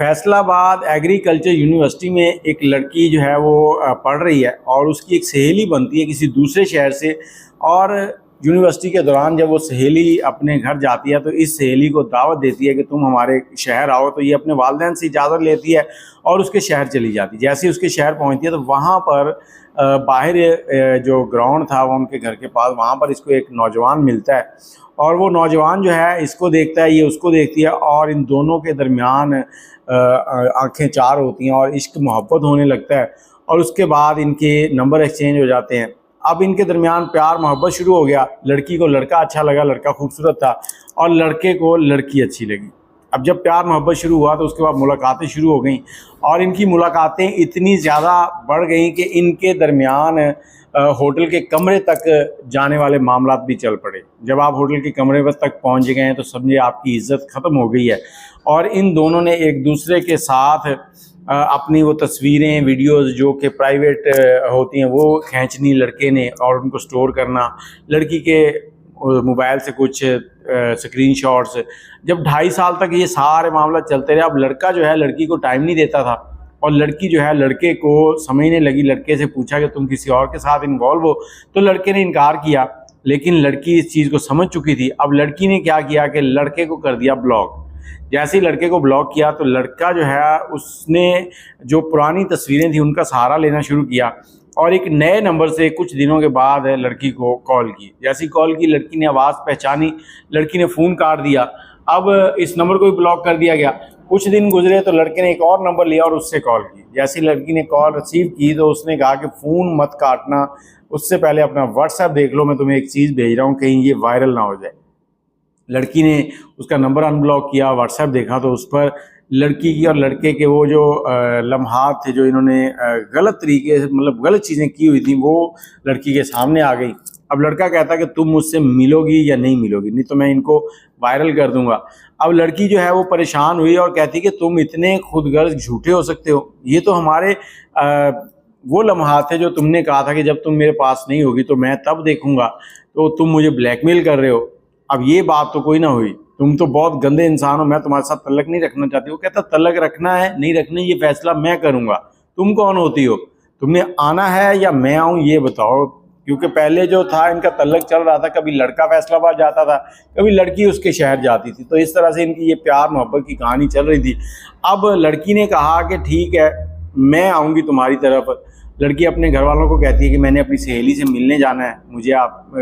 Faisalabad agriculture university में एक लड़की जो है वो पढ़ रही है और उसकी एक सहेली बनती है किसी दूसरे शहर से। और यूनिवर्सिटी के दौरान जब वो सहेली अपने घर जाती है तो इस सहेली को दावत देती है कि तुम हमारे शहर आओ। तो ये अपने वालिदैन से इजाज़त लेती है और उसके शहर चली जाती है। जैसे ही उसके शहर पहुंचती है तो वहाँ पर बाहर जो ग्राउंड था वो उनके घर के पास, वहाँ पर इसको एक नौजवान मिलता है और वो नौजवान जो है इसको देखता है, ये उसको देखती है और इन दोनों के दरमियान आंखें चार होती हैं और इश्क मोहब्बत होने लगता है। और उसके बाद इनके नंबर एक्सचेंज हो जाते हैं। अब इनके दरमियान प्यार मोहब्बत शुरू हो गया। लड़की को लड़का अच्छा लगा, लड़का खूबसूरत था, और लड़के को लड़की अच्छी लगी। अब जब प्यार मोहब्बत शुरू हुआ तो उसके बाद मुलाकातें शुरू हो गई और इनकी मुलाकातें इतनी ज़्यादा बढ़ गई कि इनके दरमियान होटल के कमरे तक जाने वाले मामला भी चल पड़े। जब आप होटल के कमरे तक पहुंच गए हैं तो समझिए आपकी इज़्ज़त ख़त्म हो गई है। और इन दोनों ने एक दूसरे के साथ अपनी वो तस्वीरें, वीडियोस जो कि प्राइवेट होती हैं वो खींचनी लड़के ने और उनको स्टोर करना, लड़की के मोबाइल से कुछ स्क्रीनशॉट्स। जब 2.5 साल तक ये सारे मामला चलते रहे। अब लड़का जो है लड़की को टाइम नहीं देता था और लड़की जो है लड़के को समझने लगी। लड़के से पूछा कि तुम किसी और के साथ इन्वॉल्व हो, तो लड़के ने इनकार किया, लेकिन लड़की इस चीज़ को समझ चुकी थी। अब लड़की ने क्या किया कि लड़के को कर दिया ब्लॉक। जैसे ही लड़के को ब्लॉक किया तो लड़का जो है उसने जो पुरानी तस्वीरें थी उनका सहारा लेना शुरू किया और एक नए नंबर से कुछ दिनों के बाद लड़की को कॉल की। जैसी कॉल की लड़की ने आवाज़ पहचानी, लड़की ने फ़ोन काट दिया। अब इस नंबर को भी ब्लॉक कर दिया गया। कुछ दिन गुजरे तो लड़के ने एक और नंबर लिया और उससे कॉल की। जैसी लड़की ने कॉल रिसीव की तो उसने कहा कि फ़ोन मत काटना, उससे पहले अपना व्हाट्सएप देख लो, मैं तुम्हें एक चीज़ भेज रहा हूँ, कहीं ये वायरल ना हो जाए। लड़की ने उसका नंबर अनब्लॉक किया, व्हाट्सएप देखा तो उस पर लड़की की और लड़के के वो जो लम्हात थे जो इन्होंने गलत तरीके से मतलब गलत चीज़ें की हुई थी वो लड़की के सामने आ गई। अब लड़का कहता कि तुम मुझसे मिलोगी या नहीं मिलोगी, नहीं तो मैं इनको वायरल कर दूंगा। अब लड़की जो है वो परेशान हुई और कहती कि तुम इतने खुदगर्ज झूठे हो सकते हो, ये तो हमारे वो लम्हात थे जो तुमने कहा था कि जब तुम मेरे पास नहीं होगी तो मैं तब देखूंगा, तो तुम मुझे ब्लैकमेल कर रहे हो। अब ये बात तो कोई ना हुई, तुम तो बहुत गंदे इंसान हो, मैं तुम्हारे साथ तलक नहीं रखना चाहती। वो कहता तलक रखना है नहीं रखना ये फैसला मैं करूंगा, तुम कौन होती हो, तुमने आना है या मैं आऊँ ये बताओ। क्योंकि पहले जो था इनका तलक चल रहा था, कभी लड़का फैसलाबाद जाता था, कभी लड़की उसके शहर जाती थी, तो इस तरह से इनकी ये प्यार मोहब्बत की कहानी चल रही थी। अब लड़की ने कहा कि ठीक है मैं आऊँगी तुम्हारी तरफ। लड़की अपने घर वालों को कहती है कि मैंने अपनी सहेली से मिलने जाना है, मुझे आप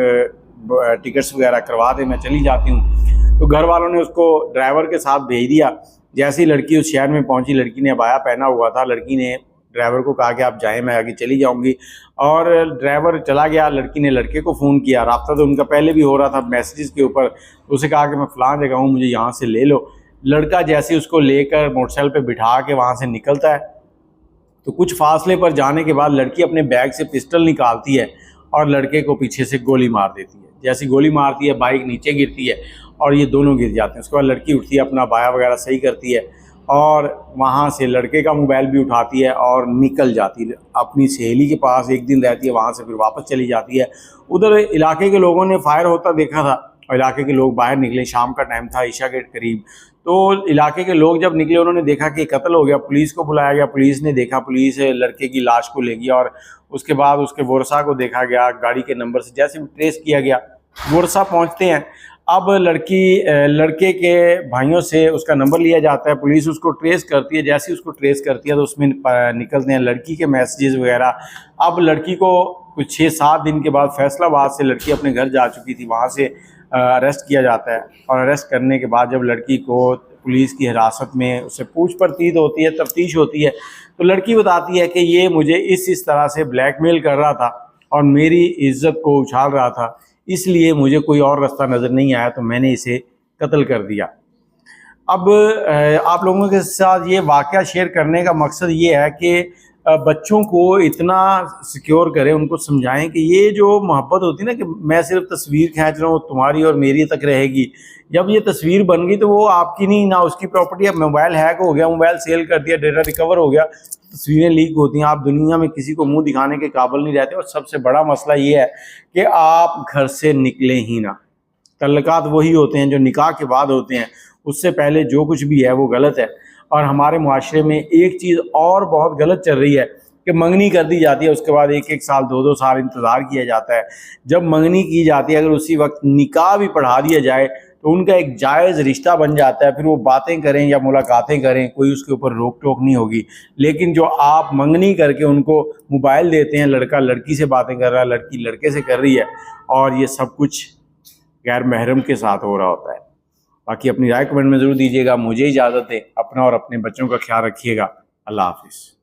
टिकट्स वगैरह करवा दें, मैं चली जाती हूँ। तो घर वालों ने उसको ड्राइवर के साथ भेज दिया। जैसे ही लड़की उस शहर में पहुंची, लड़की ने अबाया पहना हुआ था, लड़की ने ड्राइवर को कहा कि आप जाएं, मैं आगे चली जाऊंगी, और ड्राइवर चला गया। लड़की ने लड़के को फ़ोन किया, राब्ता तो उनका पहले भी हो रहा था मैसेजेस के ऊपर। उसे कहा कि मैं फ़लाँ जगह हूँ, मुझे यहाँ से ले लो। लड़का जैसे उसको लेकर मोटरसाइकिल पर बिठा के वहाँ से निकलता है तो कुछ फासले पर जाने के बाद लड़की अपने बैग से पिस्टल निकालती है और लड़के को पीछे से गोली मार देती है। जैसी गोली मारती है बाइक नीचे गिरती है और ये दोनों गिर जाते हैं। उसके बाद लड़की उठती है, अपना बाया वगैरह सही करती है और वहाँ से लड़के का मोबाइल भी उठाती है और निकल जाती है। अपनी सहेली के पास एक दिन रहती है, वहाँ से फिर वापस चली जाती है। उधर इलाके के लोगों ने फायर होता देखा था और इलाके के लोग बाहर निकले। शाम का टाइम था, ईशा के करीब। तो इलाके के लोग जब निकले उन्होंने देखा कि कत्ल हो गया। पुलिस को बुलाया गया, पुलिस ने देखा, पुलिस लड़के की लाश को ले गया और उसके बाद उसके वर्षा को देखा गया। गाड़ी के नंबर से जैसे भी ट्रेस किया गया, वर्षा पहुंचते हैं। अब लड़के के भाइयों से उसका नंबर लिया जाता है, पुलिस उसको ट्रेस करती है। जैसे ही उसको ट्रेस करती है तो उसमें निकलते हैं लड़की के मैसेजेस वगैरह। अब लड़की को कुछ 6-7 दिन के बाद फैसलाबाद से लड़की अपने घर जा चुकी थी, वहाँ से अरेस्ट किया जाता है। और अरेस्ट करने के बाद जब लड़की को पुलिस की हिरासत में उससे पूछ परतीत होती है, तफ्तीश होती है, तो लड़की बताती है कि ये मुझे इस तरह से ब्लैकमेल कर रहा था और मेरी इज्जत को उछाल रहा था, इसलिए मुझे कोई और रास्ता नज़र नहीं आया तो मैंने इसे कत्ल कर दिया। अब आप लोगों के साथ ये वाक़या शेयर करने का मकसद ये है कि बच्चों को इतना सिक्योर करें, उनको समझाएं कि ये जो मोहब्बत होती है ना कि मैं सिर्फ तस्वीर खींच रहा हूँ, तुम्हारी और मेरी तक रहेगी। जब ये तस्वीर बन गई तो वो आपकी नहीं ना उसकी प्रॉपर्टी। अब मोबाइल हैक हो गया, मोबाइल सेल कर दिया, डेटा रिकवर हो गया, तस्वीरें लीक होती हैं, आप दुनिया में किसी को मुंह दिखाने के काबिल नहीं रहते। और सबसे बड़ा मसला ये है कि आप घर से निकले ही ना। तल्लकात वही होते हैं जो निकाह के बाद होते हैं, उससे पहले जो कुछ भी है वो गलत है। और हमारे मुआशरे में एक चीज़ और बहुत गलत चल रही है कि मंगनी कर दी जाती है, उसके बाद 1-1 साल 2-2 साल इंतज़ार किया जाता है। जब मंगनी की जाती है, अगर उसी वक्त निकाह भी पढ़ा दिया जाए तो उनका एक जायज़ रिश्ता बन जाता है, फिर वो बातें करें या मुलाकातें करें, कोई उसके ऊपर रोक टोक नहीं होगी। लेकिन जो आप मंगनी करके उनको मोबाइल देते हैं, लड़का लड़की से बातें कर रहा है, लड़की लड़के से कर रही है, और ये सब कुछ गैर महरम के साथ हो रहा होता है। बाकी अपनी राय कमेंट में ज़रूर दीजिएगा। मुझे इजाज़त दें, अपना और अपने बच्चों का ख्याल रखिएगा। अल्लाह हाफिज़।